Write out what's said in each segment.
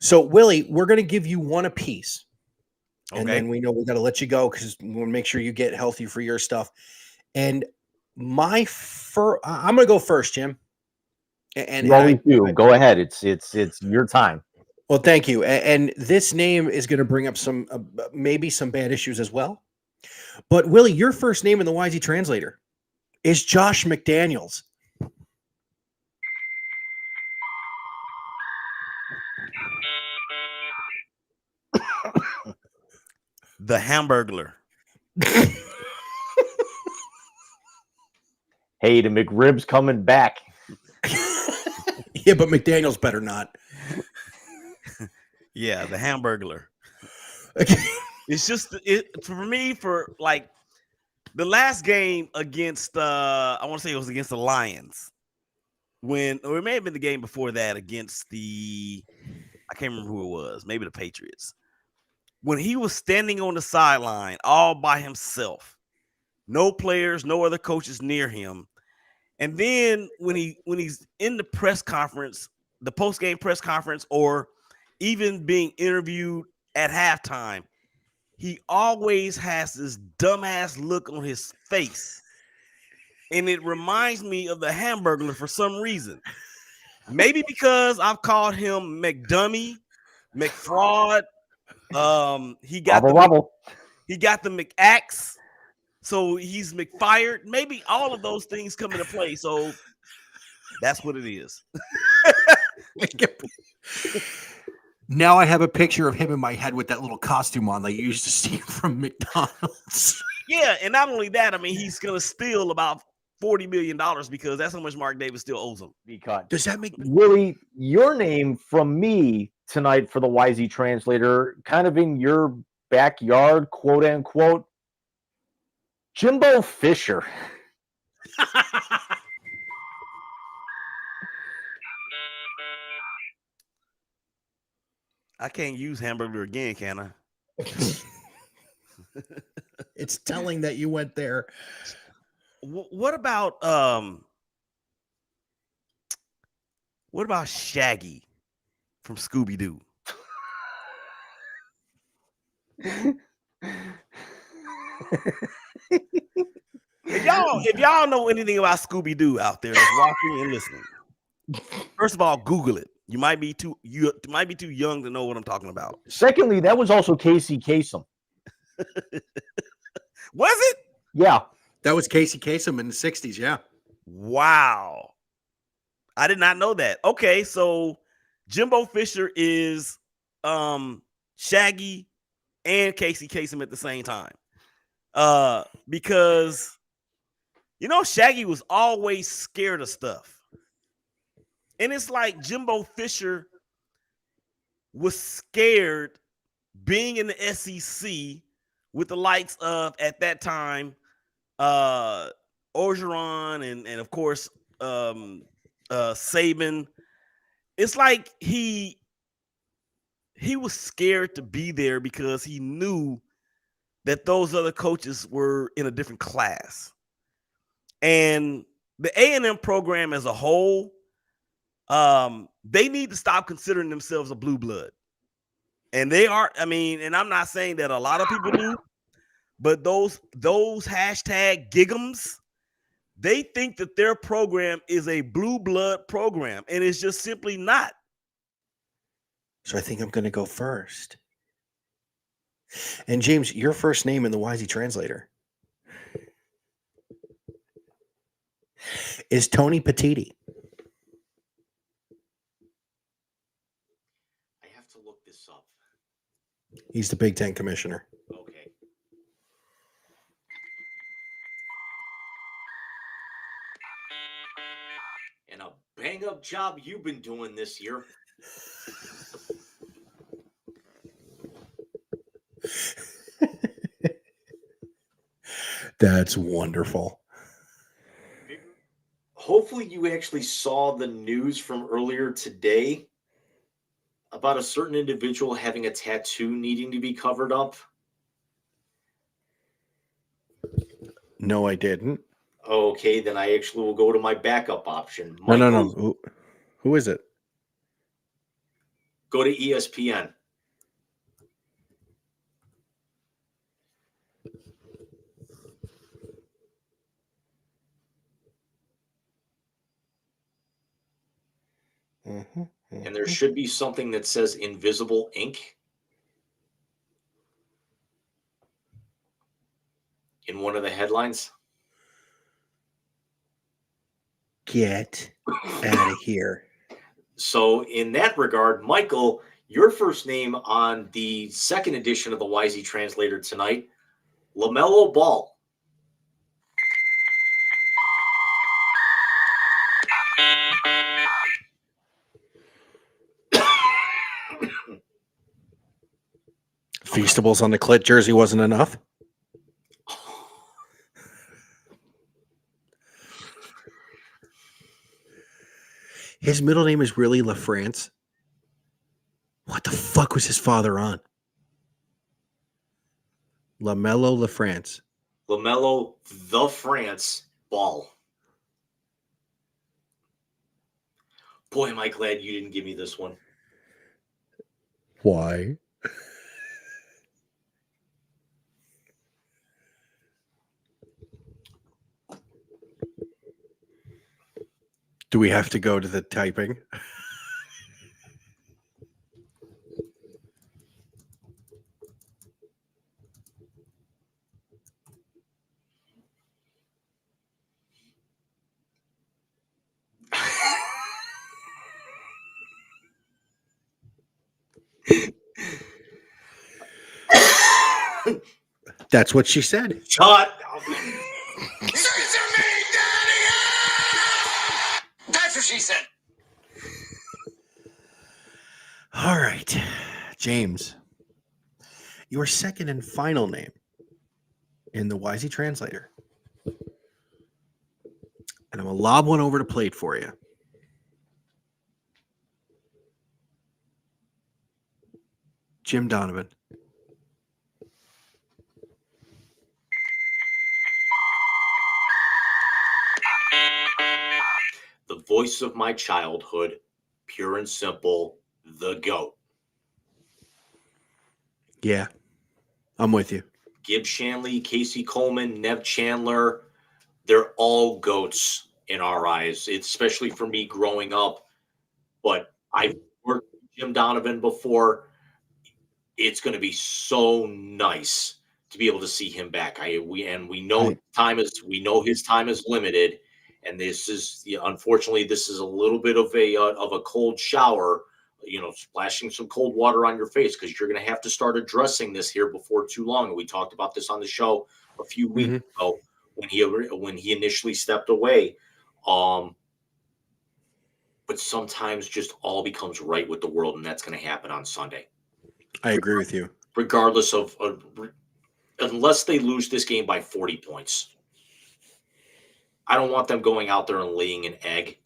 So, Willie, we're going to give you one apiece. And Okay. then we know we got to let you go because we want to make sure you get healthy for your stuff. And I'm going to go first, Jim. You always do. Go ahead. It's your time. Well, thank you. And this name is going to bring up some maybe some bad issues as well. But Willie, your first name in the Wisey Translator is Josh McDaniels. The Hamburglar. Hey, the McRib's coming back. Yeah, but McDaniels better not. Yeah, the Hamburglar. It's just for me, for like the last game against I want to say it was against the Lions, or it may have been the game before that against I can't remember who it was, maybe the Patriots, when he was standing on the sideline all by himself, no players, no other coaches near him. And then when he's in the press conference, the post-game press conference, or even being interviewed at halftime, he always has this dumbass look on his face. And it reminds me of the Hamburglar for some reason. Maybe because I've called him McDummy, McFraud. He got the McAxe. So he's McFired. Maybe all of those things come into play. So that's what it is. Now I have a picture of him in my head with that little costume on that you used to see from McDonald's. Yeah, and not only that, I mean, he's going to steal about $40 million because that's how much Mark Davis still owes him. Does that make Willie, your name from me tonight for the Wisey Translator, kind of in your backyard, quote unquote, Jimbo Fisher. I can't use Hamburglar again, can I? It's telling that you went there. What about Shaggy from Scooby-Doo? If y'all know anything about Scooby-Doo out there that's watching and listening, first of all, Google it. You might be too young to know what I'm talking about. Secondly, that was also Casey Kasem. Was it? Yeah. That was Casey Kasem in the 60s, yeah. Wow. I did not know that. Okay, so Jimbo Fisher is Shaggy and Casey Kasem at the same time. Because Shaggy was always scared of stuff. And it's like Jimbo Fisher was scared being in the SEC with the likes of, at that time, Orgeron and of course Saban. It's like he was scared to be there because he knew that those other coaches were in a different class. And the A&M program as a whole, they need to stop considering themselves a blue blood. And they are, and I'm not saying that a lot of people do, but those hashtag gigums, they think that their program is a blue blood program, and it's just simply not. So I think I'm going to go first. And James, your first name in the Wisey Translator is Tony Pettiti. I have to look this up. He's the Big Ten commissioner. Okay. And a bang-up job you've been doing this year. That's wonderful. Hopefully you actually saw the news from earlier today about a certain individual having a tattoo needing to be covered up. No, I didn't. Okay, then I actually will go to my backup option. No. Who is it? Go to ESPN. And there should be something that says Invisible Ink in one of the headlines. Get out of here. So in that regard, Michael, your first name on the second edition of the Wisey Translator tonight, LaMelo Ball. Feastables on the clit jersey wasn't enough. His middle name is really LaFrance. What the fuck was his father on? LaMelo LaFrance. LaMelo the France Ball. Boy, am I glad you didn't give me this one. Why? Do we have to go to the typing? That's what she said. Shut up. That's what she said. All right, James, your second and final name in the Wisey Translator. And I'm going to lob one over to plate for you. Jim Donovan. The voice of my childhood, pure and simple, the GOAT. Yeah, I'm with you. Gibb Shanley, Casey Coleman, Nev Chandler, they're all GOATs in our eyes. It's especially for me growing up. But I've worked with Jim Donovan before. It's going to be so nice to be able to see him back. We know his time is limited, and this is unfortunately this is a little bit of a cold shower. Splashing some cold water on your face because you're going to have to start addressing this here before too long. And we talked about this on the show a few weeks ago when he initially stepped away. But sometimes just all becomes right with the world, and that's going to happen on Sunday. I agree with you. Regardless of unless they lose this game by 40 points. I don't want them going out there and laying an egg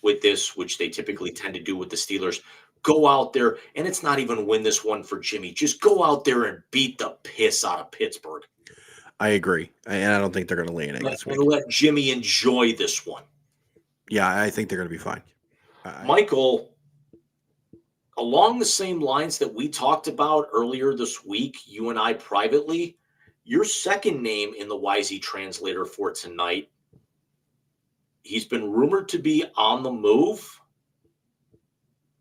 with this, which they typically tend to do with the Steelers. Go out there, and it's not even win this one for Jimmy. Just go out there and beat the piss out of Pittsburgh. I agree. And I don't think they're going to lay an egg this week. And let Jimmy enjoy this one. Yeah, I think they're going to be fine. Michael, along the same lines that we talked about earlier this week, you and I privately, your second name in the Wisey Translator for tonight, he's been rumored to be on the move,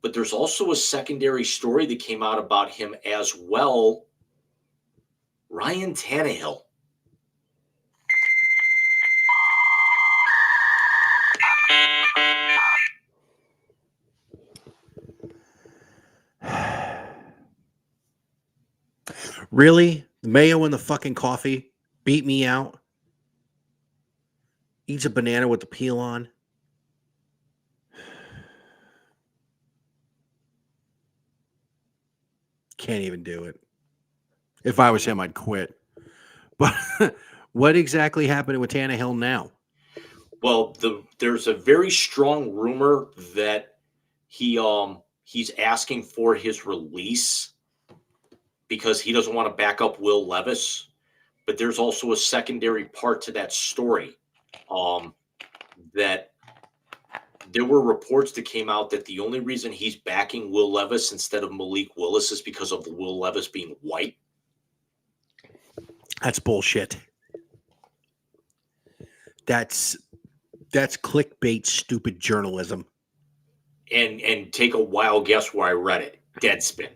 but there's also a secondary story that came out about him as well. Ryan Tannehill. Really? The mayo in the fucking coffee beat me out? Eats a banana with the peel on? Can't even do it. If I was him, I'd quit. But what exactly happened with Tannehill now? Well, there's a very strong rumor that he's asking for his release because he doesn't want to back up Will Levis. But there's also a secondary part to that story that there were reports that came out that the only reason he's backing Will Levis instead of Malik Willis is because of Will Levis being white. That's bullshit. That's clickbait, stupid journalism. And take a wild guess where I read it. Deadspin.